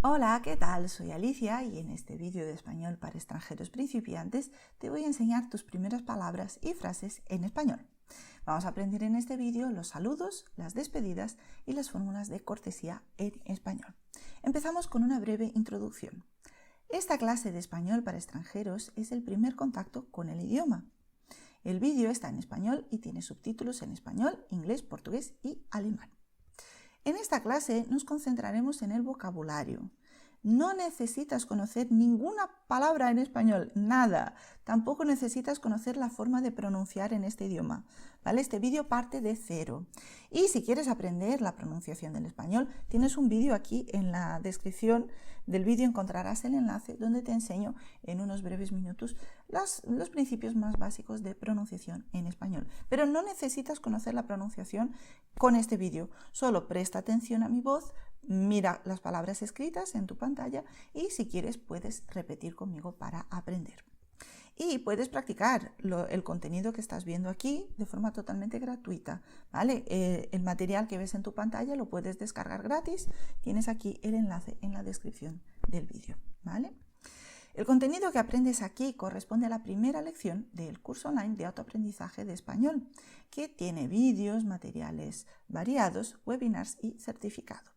Hola, ¿qué tal? Soy Alicia y en este vídeo de español para extranjeros principiantes te voy a enseñar tus primeras palabras y frases en español. Vamos a aprender en este vídeo los saludos, las despedidas y las fórmulas de cortesía en español. Empezamos con una breve introducción. Esta clase de español para extranjeros es el primer contacto con el idioma. El vídeo está en español y tiene subtítulos en español, inglés, portugués y alemán. En esta clase nos concentraremos en el vocabulario. No necesitas conocer ninguna palabra en español, nada. Tampoco necesitas conocer la forma de pronunciar en este idioma, ¿vale? Este vídeo parte de cero. Y si quieres aprender la pronunciación del español, tienes un vídeo aquí en la descripción del vídeo, encontrarás el enlace donde te enseño en unos breves minutos los principios más básicos de pronunciación en español. Pero no necesitas conocer la pronunciación con este vídeo, solo presta atención a mi voz, mira las palabras escritas en tu pantalla y si quieres puedes repetir conmigo para aprender. Y puedes practicar el contenido que estás viendo aquí de forma totalmente gratuita, ¿vale? El material que ves en tu pantalla lo puedes descargar gratis, tienes aquí el enlace en la descripción del vídeo, ¿vale? El contenido que aprendes aquí corresponde a la primera lección del curso online de autoaprendizaje de español, que tiene vídeos, materiales variados, webinars y certificado.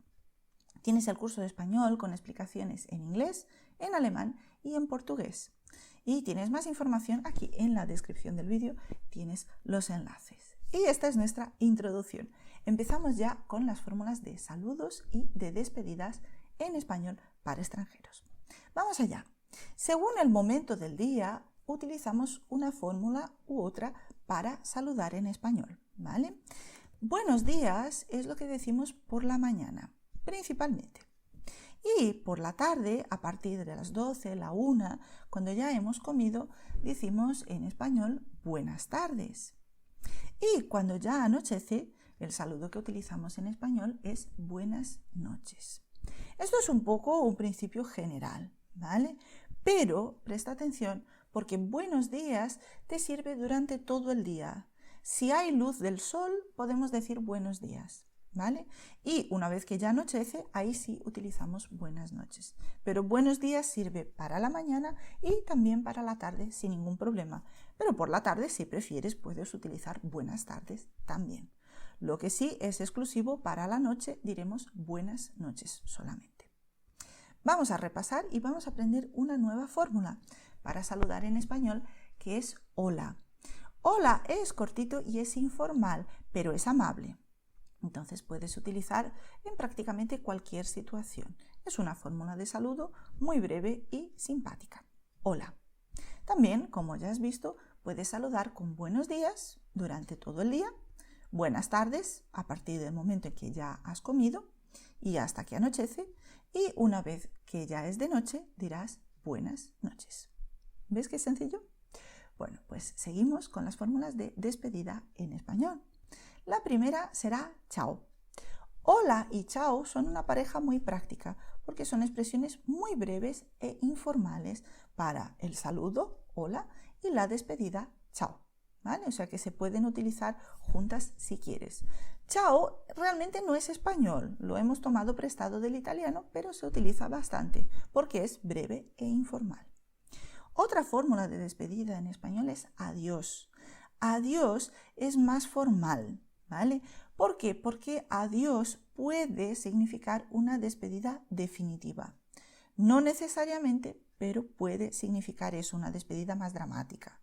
Tienes el curso de español con explicaciones en inglés, en alemán y en portugués. Y tienes más información aquí en la descripción del vídeo, tienes los enlaces. Y esta es nuestra introducción. Empezamos ya con las fórmulas de saludos y de despedidas en español para extranjeros. Vamos allá. Según el momento del día, utilizamos una fórmula u otra para saludar en español, ¿vale? Buenos días es lo que decimos por la mañana, principalmente. Y por la tarde, a partir de las 12, la 1, cuando ya hemos comido, decimos en español buenas tardes. Y cuando ya anochece, el saludo que utilizamos en español es buenas noches. Esto es un poco un principio general, ¿vale? Pero presta atención porque buenos días te sirve durante todo el día. Si hay luz del sol, podemos decir buenos días, ¿vale? Y una vez que ya anochece, ahí sí utilizamos buenas noches. Pero buenos días sirve para la mañana y también para la tarde sin ningún problema. Pero por la tarde, si prefieres, puedes utilizar buenas tardes también. Lo que sí es exclusivo para la noche, diremos buenas noches solamente. Vamos a repasar y vamos a aprender una nueva fórmula para saludar en español, que es hola. Hola es cortito y es informal, pero es amable. Entonces puedes utilizar en prácticamente cualquier situación. Es una fórmula de saludo muy breve y simpática. Hola. También, como ya has visto, puedes saludar con buenos días durante todo el día, buenas tardes a partir del momento en que ya has comido y hasta que anochece, y una vez que ya es de noche dirás buenas noches. ¿Ves qué sencillo? Bueno, pues seguimos con las fórmulas de despedida en español. La primera será chao. Hola y chao son una pareja muy práctica porque son expresiones muy breves e informales para el saludo, hola, y la despedida, chao. ¿Vale? O sea que se pueden utilizar juntas si quieres. Chao realmente no es español, lo hemos tomado prestado del italiano, pero se utiliza bastante porque es breve e informal. Otra fórmula de despedida en español es adiós. Adiós es más formal, ¿vale? ¿Por qué? Porque adiós puede significar una despedida definitiva. No necesariamente, pero puede significar eso, una despedida más dramática.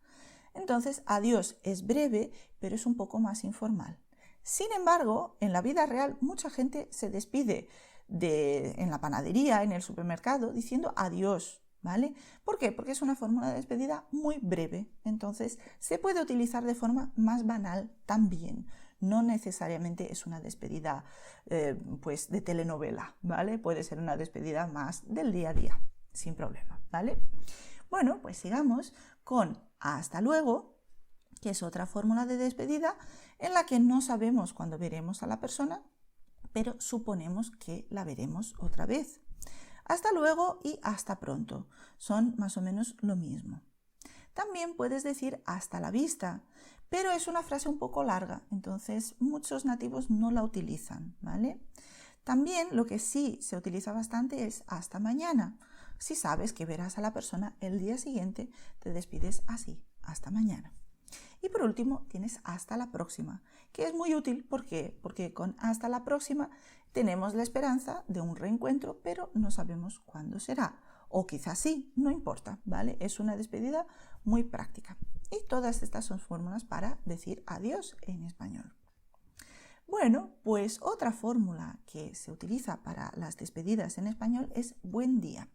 Entonces, adiós es breve, pero es un poco más informal. Sin embargo, en la vida real, mucha gente se despide en la panadería, en el supermercado, diciendo adiós, ¿vale? ¿Por qué? Porque es una fórmula de despedida muy breve. Entonces, se puede utilizar de forma más banal también. No necesariamente es una despedida pues de telenovela, ¿vale? Puede ser una despedida más del día a día, sin problema, ¿vale? Bueno, pues sigamos con hasta luego, que es otra fórmula de despedida en la que no sabemos cuándo veremos a la persona, pero suponemos que la veremos otra vez. Hasta luego y hasta pronto son más o menos lo mismo. También puedes decir hasta la vista, pero es una frase un poco larga, entonces muchos nativos no la utilizan, ¿vale? También lo que sí se utiliza bastante es hasta mañana. Si sabes que verás a la persona el día siguiente, te despides así, hasta mañana. Y por último, tienes hasta la próxima, que es muy útil. ¿Por qué? Porque con hasta la próxima tenemos la esperanza de un reencuentro, pero no sabemos cuándo será. O quizás sí, no importa, ¿vale? Es una despedida muy práctica. Y todas estas son fórmulas para decir adiós en español. Bueno, pues otra fórmula que se utiliza para las despedidas en español es buen día.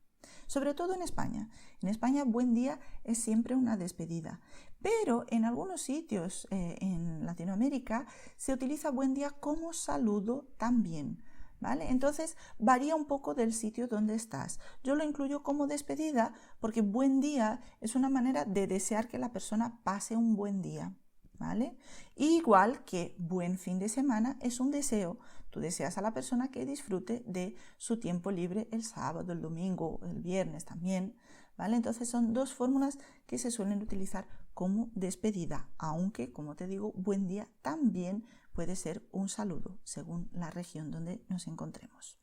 Sobre todo en España. En España, buen día es siempre una despedida. Pero en algunos sitios en Latinoamérica se utiliza buen día como saludo también. ¿Vale? Entonces varía un poco del sitio donde estás. Yo lo incluyo como despedida porque buen día es una manera de desear que la persona pase un buen día. ¿Vale? Igual que buen fin de semana es un deseo. Tú deseas a la persona que disfrute de su tiempo libre el sábado, el domingo, el viernes también. ¿Vale? Entonces son dos fórmulas que se suelen utilizar como despedida, aunque, como te digo, buen día también puede ser un saludo según la región donde nos encontremos.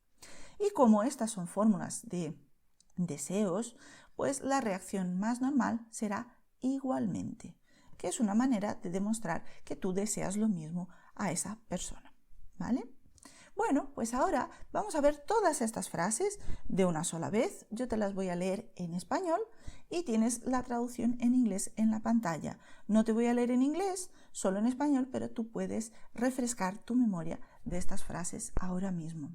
Y como estas son fórmulas de deseos, pues la reacción más normal será igualmente, que es una manera de demostrar que tú deseas lo mismo a esa persona, ¿vale? Bueno, pues ahora vamos a ver todas estas frases de una sola vez. Yo te las voy a leer en español y tienes la traducción en inglés en la pantalla. No te voy a leer en inglés, solo en español, pero tú puedes refrescar tu memoria de estas frases ahora mismo.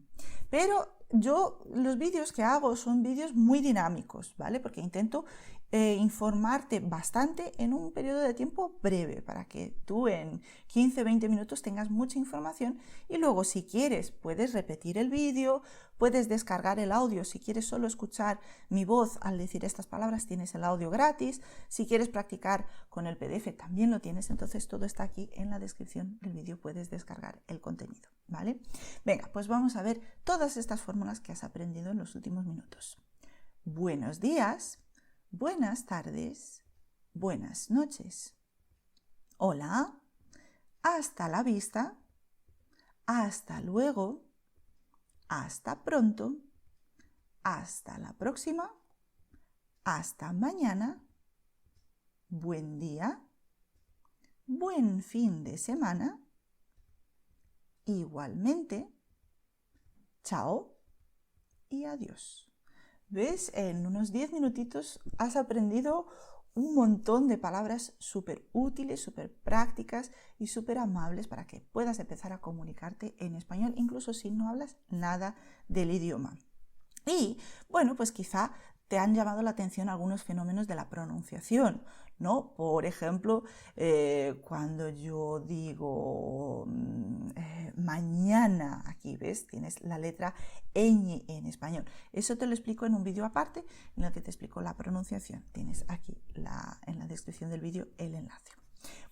Pero yo los vídeos que hago son vídeos muy dinámicos, ¿vale? Porque intento informarte bastante en un periodo de tiempo breve para que tú en 15-20 minutos tengas mucha información y luego si quieres puedes repetir el vídeo, puedes descargar el audio. Si quieres solo escuchar mi voz al decir estas palabras tienes el audio gratis. Si quieres practicar con el PDF también lo tienes. Entonces todo está aquí en la descripción del vídeo, puedes descargar el contenido, ¿vale? Venga, pues vamos a ver todas estas fórmulas que has aprendido en los últimos minutos. Buenos días. Buenas tardes, buenas noches. Hola, hasta la vista, hasta luego, hasta pronto, hasta la próxima, hasta mañana, buen día, buen fin de semana, igualmente, chao y adiós. ¿Ves? En unos 10 minutitos has aprendido un montón de palabras súper útiles, súper prácticas y súper amables para que puedas empezar a comunicarte en español, incluso si no hablas nada del idioma. Y bueno, pues quizá te han llamado la atención algunos fenómenos de la pronunciación, ¿no? Por ejemplo, cuando yo digo mañana, aquí ves, tienes la letra ñ en español. Eso te lo explico en un vídeo aparte en el que te explico la pronunciación. Tienes aquí en la descripción del vídeo el enlace.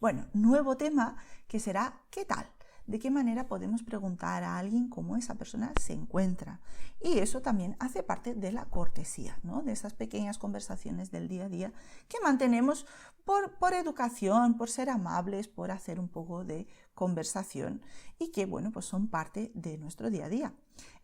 Bueno, nuevo tema que será ¿qué tal? ¿De qué manera podemos preguntar a alguien cómo esa persona se encuentra? Y eso también hace parte de la cortesía, ¿no? De esas pequeñas conversaciones del día a día que mantenemos por educación, por ser amables, por hacer un poco de conversación y que, bueno, pues son parte de nuestro día a día.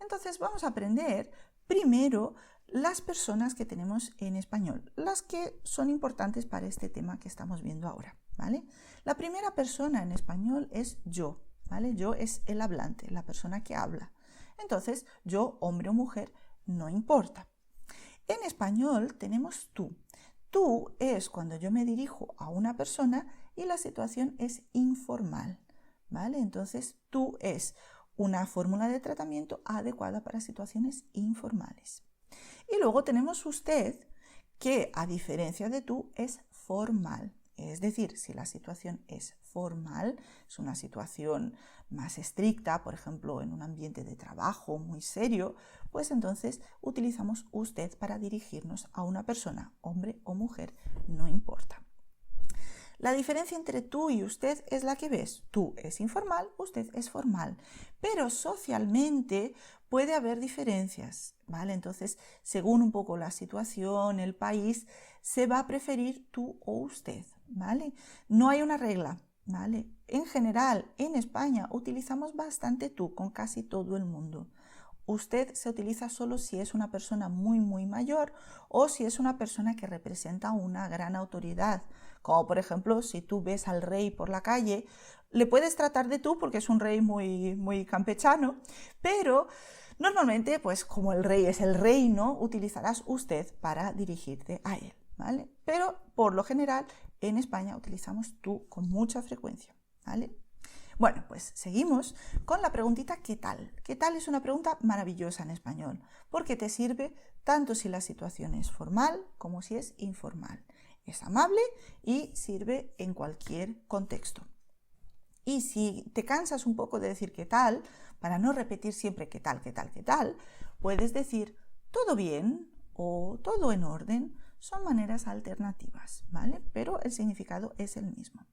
Entonces vamos a aprender primero las personas que tenemos en español, las que son importantes para este tema que estamos viendo ahora, ¿vale? La primera persona en español es yo. ¿Vale? Yo es el hablante, la persona que habla. Entonces, yo, hombre o mujer, no importa. En español tenemos tú. Tú es cuando yo me dirijo a una persona y la situación es informal. ¿Vale? Entonces, tú es una fórmula de tratamiento adecuada para situaciones informales. Y luego tenemos usted, que a diferencia de tú es formal. Es decir, si la situación es formal, es una situación más estricta, por ejemplo, en un ambiente de trabajo muy serio, pues entonces utilizamos usted para dirigirnos a una persona, hombre o mujer, no importa. La diferencia entre tú y usted es la que ves. Tú es informal, usted es formal. Pero socialmente puede haber diferencias, ¿vale? Entonces, según un poco la situación, el país, se va a preferir tú o usted, ¿vale? No hay una regla, ¿vale? En general, en España utilizamos bastante tú con casi todo el mundo. usted se utiliza solo si es una persona muy mayor o si es una persona que representa una gran autoridad. Como por ejemplo, si tú ves al rey por la calle, le puedes tratar de tú porque es un rey muy campechano, pero normalmente, pues como el rey es el rey, ¿no? Utilizarás usted para dirigirte a él, ¿vale? Pero por lo general en España utilizamos tú con mucha frecuencia, ¿vale? Bueno, pues seguimos con la preguntita ¿qué tal? ¿Qué tal? Es una pregunta maravillosa en español porque te sirve tanto si la situación es formal como si es informal. Es amable y sirve en cualquier contexto. Y si te cansas un poco de decir qué tal, para no repetir siempre qué tal, puedes decir todo bien o todo en orden. Son maneras alternativas, ¿vale? Pero el significado es el mismo.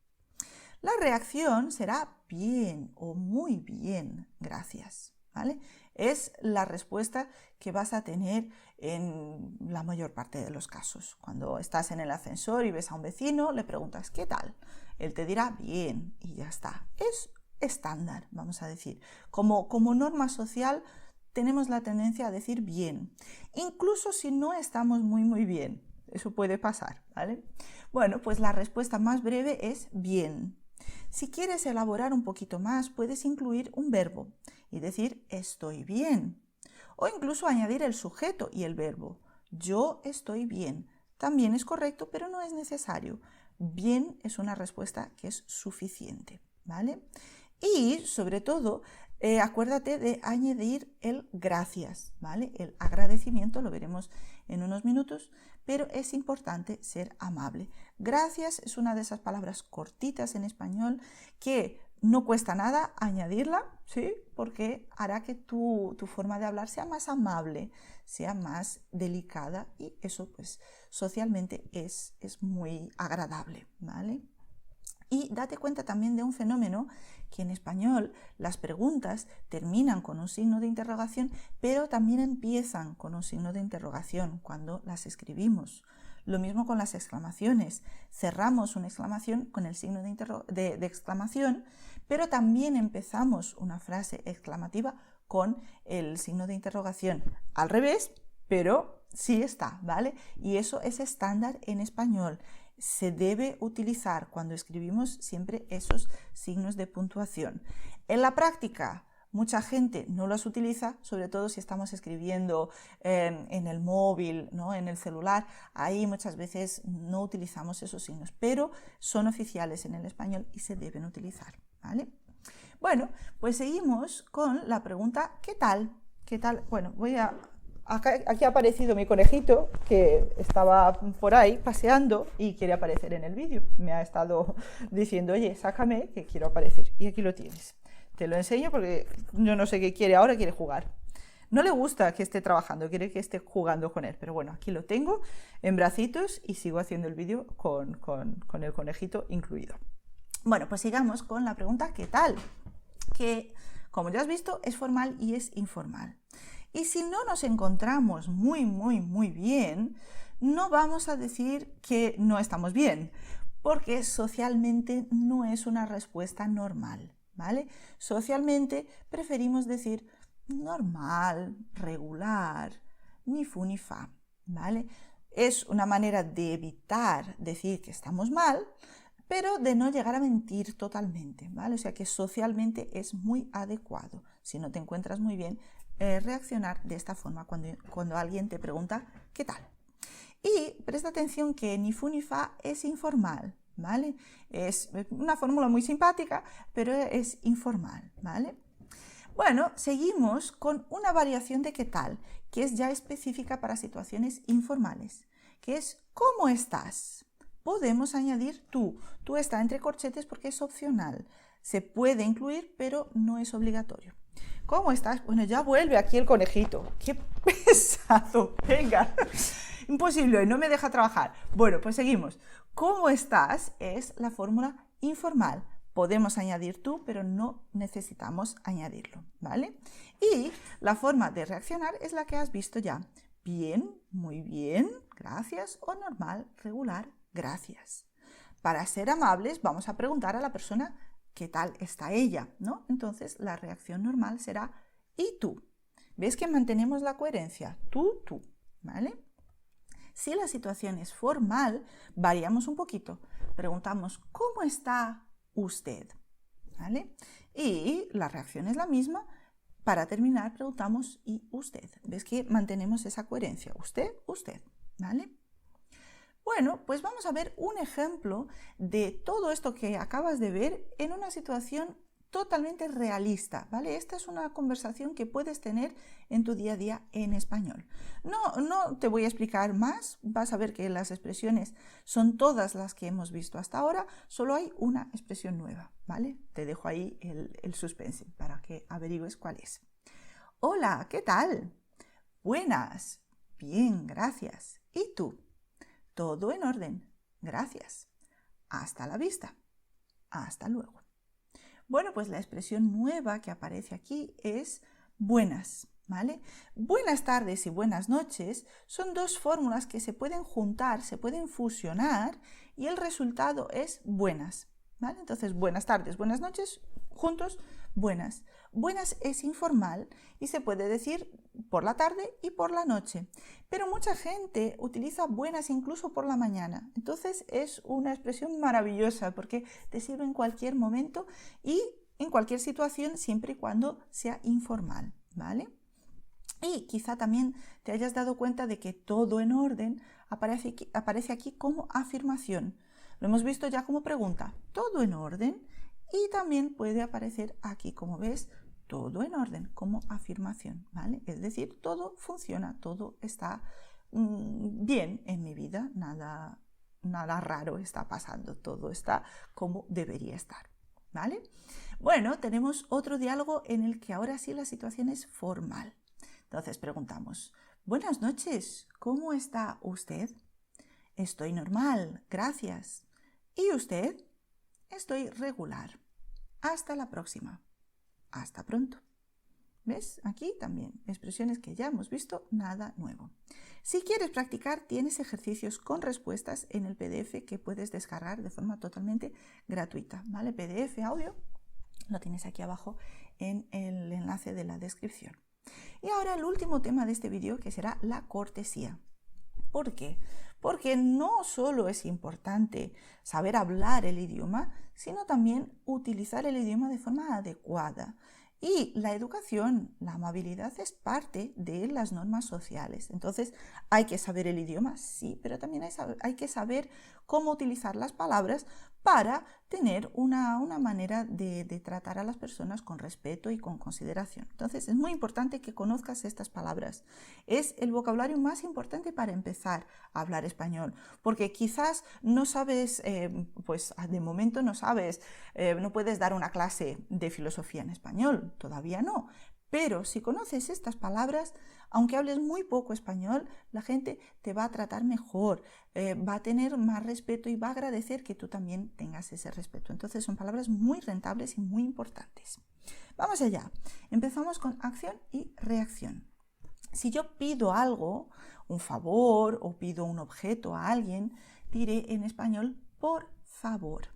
La reacción será bien o muy bien, gracias, ¿vale? Es la respuesta que vas a tener en la mayor parte de los casos. Cuando estás en el ascensor y ves a un vecino, le preguntas ¿qué tal? Él te dirá bien y ya está. Es estándar, vamos a decir. Como norma social tenemos la tendencia a decir bien, incluso si no estamos muy bien. Eso puede pasar, ¿vale? Bueno, pues la respuesta más breve es bien. Si quieres elaborar un poquito más, puedes incluir un verbo y decir estoy bien. O incluso añadir el sujeto y el verbo. Yo estoy bien. También es correcto, pero no es necesario. Bien es una respuesta que es suficiente, ¿vale? Y sobre todo, acuérdate de añadir el gracias, ¿vale? El agradecimiento, lo veremos en unos minutos, pero es importante ser amable. Gracias es una de esas palabras cortitas en español que no cuesta nada añadirla, ¿sí? Porque hará que tu forma de hablar sea más amable, sea más delicada y eso pues socialmente es muy agradable, ¿vale? Y date cuenta también de un fenómeno que en español las preguntas terminan con un signo de interrogación, pero también empiezan con un signo de interrogación cuando las escribimos. Lo mismo con las exclamaciones. Cerramos una exclamación con el signo de exclamación, pero también empezamos una frase exclamativa con el signo de interrogación. Al revés, pero sí está, ¿vale? Y eso es estándar en español. Se debe utilizar cuando escribimos siempre esos signos de puntuación. En la práctica, mucha gente no los utiliza, sobre todo si estamos escribiendo en el móvil, ¿no? En el celular. Ahí muchas veces no utilizamos esos signos, pero son oficiales en el español y se deben utilizar, ¿vale? Bueno, pues seguimos con la pregunta ¿qué tal? ¿Qué tal? Bueno, aquí ha aparecido mi conejito que estaba por ahí paseando y quiere aparecer en el vídeo. Me ha estado diciendo, oye, sácame que quiero aparecer. Y aquí lo tienes. Te lo enseño porque yo no sé qué quiere ahora, quiere jugar. No le gusta que esté trabajando, quiere que esté jugando con él. Pero bueno, aquí lo tengo en bracitos y sigo haciendo el vídeo con el conejito incluido. Bueno, pues sigamos con la pregunta ¿qué tal? Que, como ya has visto, es formal y es informal. Y si no nos encontramos muy bien, no vamos a decir que no estamos bien, porque socialmente no es una respuesta normal, ¿vale? Socialmente preferimos decir normal, regular, ni fu ni fa, ¿vale? Es una manera de evitar decir que estamos mal, pero de no llegar a mentir totalmente, ¿vale? O sea que socialmente es muy adecuado. Si no te encuentras muy bien, reaccionar de esta forma cuando alguien te pregunta ¿qué tal? Y presta atención que ni fu ni fa es informal, ¿vale? Es una fórmula muy simpática, pero es informal, ¿vale? Bueno, seguimos con una variación de ¿qué tal? Que es ya específica para situaciones informales, que es ¿cómo estás? Podemos añadir tú. Tú está entre corchetes porque es opcional. Se puede incluir, pero no es obligatorio. ¿Cómo estás? Bueno, ya vuelve aquí el conejito. ¡Qué pesado! Venga, imposible, no me deja trabajar. Bueno, pues seguimos. ¿Cómo estás? Es la fórmula informal. Podemos añadir tú, pero no necesitamos añadirlo, ¿vale? Y la forma de reaccionar es la que has visto ya. Bien, muy bien, gracias, o normal, regular, gracias. Para ser amables, vamos a preguntar a la persona ¿qué tal está ella? ¿No? Entonces la reacción normal será ¿y tú? ¿Ves que mantenemos la coherencia? Tú, tú, ¿vale? Si la situación es formal, variamos un poquito. Preguntamos, ¿cómo está usted? ¿Vale? Y la reacción es la misma. Para terminar, preguntamos, ¿y usted? ¿Ves que mantenemos esa coherencia? Usted, usted, ¿vale? Bueno, pues vamos a ver un ejemplo de todo esto que acabas de ver en una situación totalmente realista, ¿vale? Esta es una conversación que puedes tener en tu día a día en español. No te voy a explicar más, vas a ver que las expresiones son todas las que hemos visto hasta ahora, solo hay una expresión nueva, ¿vale? Te dejo ahí el suspense para que averigües cuál es. Hola, ¿qué tal? Buenas. Bien, gracias. ¿Y tú? Todo en orden. Gracias. Hasta la vista. Hasta luego. Bueno, pues la expresión nueva que aparece aquí es buenas, ¿vale? Buenas tardes y buenas noches son dos fórmulas que se pueden juntar, se pueden fusionar y el resultado es buenas, ¿vale? Entonces, buenas tardes, buenas noches, juntos, buenas. Buenas es informal y se puede decir por la tarde y por la noche, pero mucha gente utiliza buenas incluso por la mañana. Entonces es una expresión maravillosa porque te sirve en cualquier momento y en cualquier situación siempre y cuando sea informal, ¿vale? Y quizá también te hayas dado cuenta de que todo en orden aparece aquí como afirmación. Lo hemos visto ya como pregunta, todo en orden, y también puede aparecer aquí, como ves, todo en orden como afirmación, ¿vale? Es decir, todo funciona, todo está bien en mi vida, nada raro está pasando, todo está como debería estar, ¿vale? Bueno, tenemos otro diálogo en el que ahora sí la situación es formal. Entonces preguntamos, buenas noches, ¿cómo está usted? Estoy normal, gracias. ¿Y usted? Estoy regular. Hasta la próxima. Hasta pronto. ¿Ves? Aquí también expresiones que ya hemos visto, nada nuevo. Si quieres practicar, tienes ejercicios con respuestas en el PDF que puedes descargar de forma totalmente gratuita, ¿vale? PDF, audio, lo tienes aquí abajo en el enlace de la descripción. Y ahora el último tema de este vídeo, que será la cortesía. ¿Por qué? Porque no solo es importante saber hablar el idioma, sino también utilizar el idioma de forma adecuada. Y la educación, la amabilidad es parte de las normas sociales. Entonces, hay que saber el idioma, sí, pero también hay que saber cómo utilizar las palabras para tener una manera de tratar a las personas con respeto y con consideración. Entonces, es muy importante que conozcas estas palabras. Es el vocabulario más importante para empezar a hablar español, porque quizás no sabes, pues de momento no sabes, no puedes dar una clase de filosofía en español, todavía no. Pero si conoces estas palabras, aunque hables muy poco español, la gente te va a tratar mejor, va a tener más respeto y va a agradecer que tú también tengas ese respeto. Entonces son palabras muy rentables y muy importantes. Vamos allá. Empezamos con acción y reacción. Si yo pido algo, un favor o pido un objeto a alguien, diré en español por favor,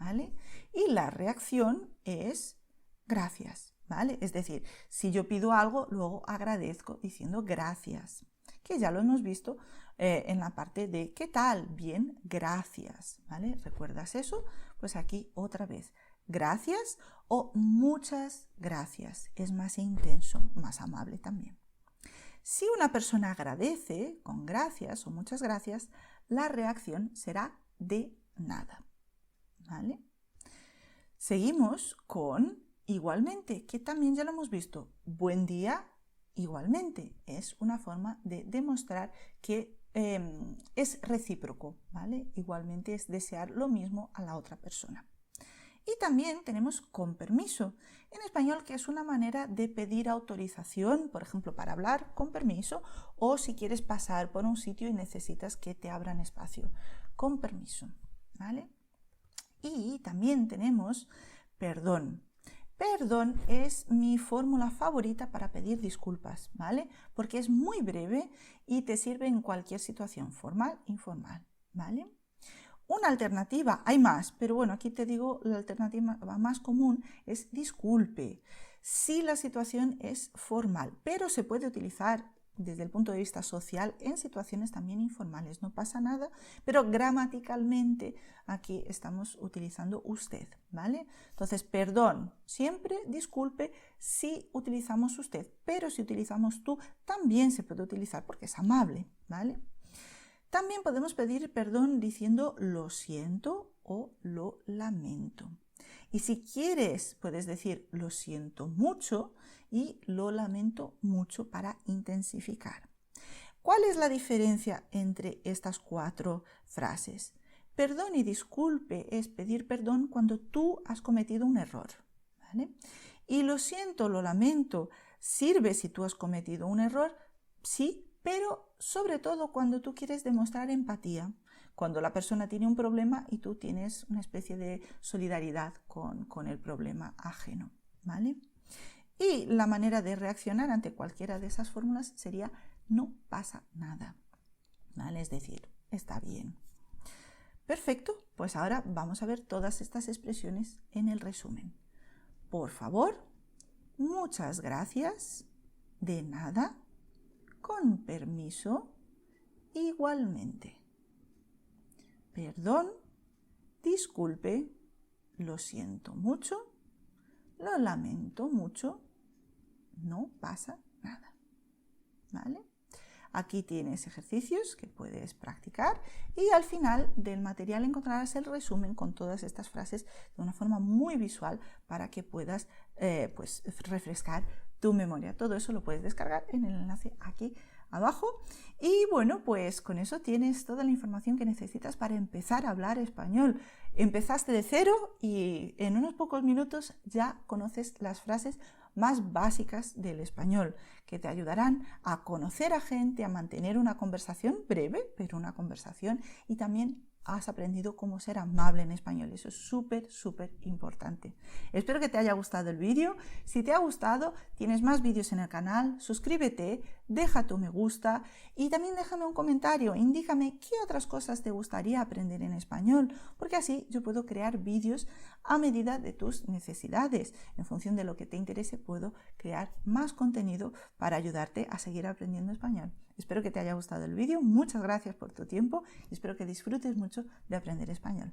¿vale? Y la reacción es gracias, ¿vale? Es decir, si yo pido algo, luego agradezco diciendo gracias, que ya lo hemos visto en la parte de ¿qué tal? Bien, gracias, ¿vale? ¿Recuerdas eso? Pues aquí otra vez, gracias o muchas gracias. Es más intenso, más amable también. Si una persona agradece con gracias o muchas gracias, la reacción será de nada, ¿vale? Seguimos con igualmente, que también ya lo hemos visto. Buen día, igualmente. Es una forma de demostrar que es recíproco, ¿vale? Igualmente es desear lo mismo a la otra persona. Y también tenemos con permiso, en español, que es una manera de pedir autorización, por ejemplo, para hablar con permiso, o si quieres pasar por un sitio y necesitas que te abran espacio, con permiso, ¿vale? Y también tenemos perdón. Perdón es mi fórmula favorita para pedir disculpas, ¿vale? Porque es muy breve y te sirve en cualquier situación, formal, informal, ¿vale? Una alternativa, hay más, pero bueno, aquí te digo, la alternativa más común es disculpe. si la situación es formal, pero se puede utilizar desde el punto de vista social en situaciones también informales. No pasa nada, pero gramaticalmente aquí estamos utilizando usted, ¿vale? Entonces, perdón, siempre disculpe si utilizamos usted, pero si utilizamos tú también se puede utilizar porque es amable, ¿vale? También podemos pedir perdón diciendo lo siento o lo lamento. Y si quieres, puedes decir lo siento mucho y lo lamento mucho para intensificar. ¿Cuál es la diferencia entre estas 4 frases? Perdón y disculpe es pedir perdón cuando tú has cometido un error, ¿vale? Y lo siento, lo lamento sirve si tú has cometido un error, sí, pero sobre todo cuando tú quieres demostrar empatía, cuando la persona tiene un problema y tú tienes una especie de solidaridad con el problema ajeno, ¿vale? Y la manera de reaccionar ante cualquiera de esas fórmulas sería no pasa nada, ¿vale? Es decir, está bien. Perfecto, pues ahora vamos a ver todas estas expresiones en el resumen. Por favor, muchas gracias, de nada, con permiso, igualmente. Perdón, disculpe, lo siento mucho, lo lamento mucho, no pasa nada, ¿vale? Aquí tienes ejercicios que puedes practicar y al final del material encontrarás el resumen con todas estas frases de una forma muy visual para que puedas pues, refrescar tu memoria. Todo eso lo puedes descargar en el enlace aquí abajo y bueno, pues con eso tienes toda la información que necesitas para empezar a hablar español. Empezaste de cero y en unos pocos minutos ya conoces las frases más básicas del español que te ayudarán a conocer a gente, a mantener una conversación breve, pero una conversación, y también has aprendido cómo ser amable en español. Eso es súper, súper importante. Espero que te haya gustado el vídeo. Si te ha gustado, tienes más vídeos en el canal. Suscríbete, deja tu me gusta y también déjame un comentario. Indícame qué otras cosas te gustaría aprender en español, porque así yo puedo crear vídeos a medida de tus necesidades. En función de lo que te interese, puedo crear más contenido para ayudarte a seguir aprendiendo español. Espero que te haya gustado el vídeo. Muchas gracias por tu tiempo y espero que disfrutes mucho de aprender español.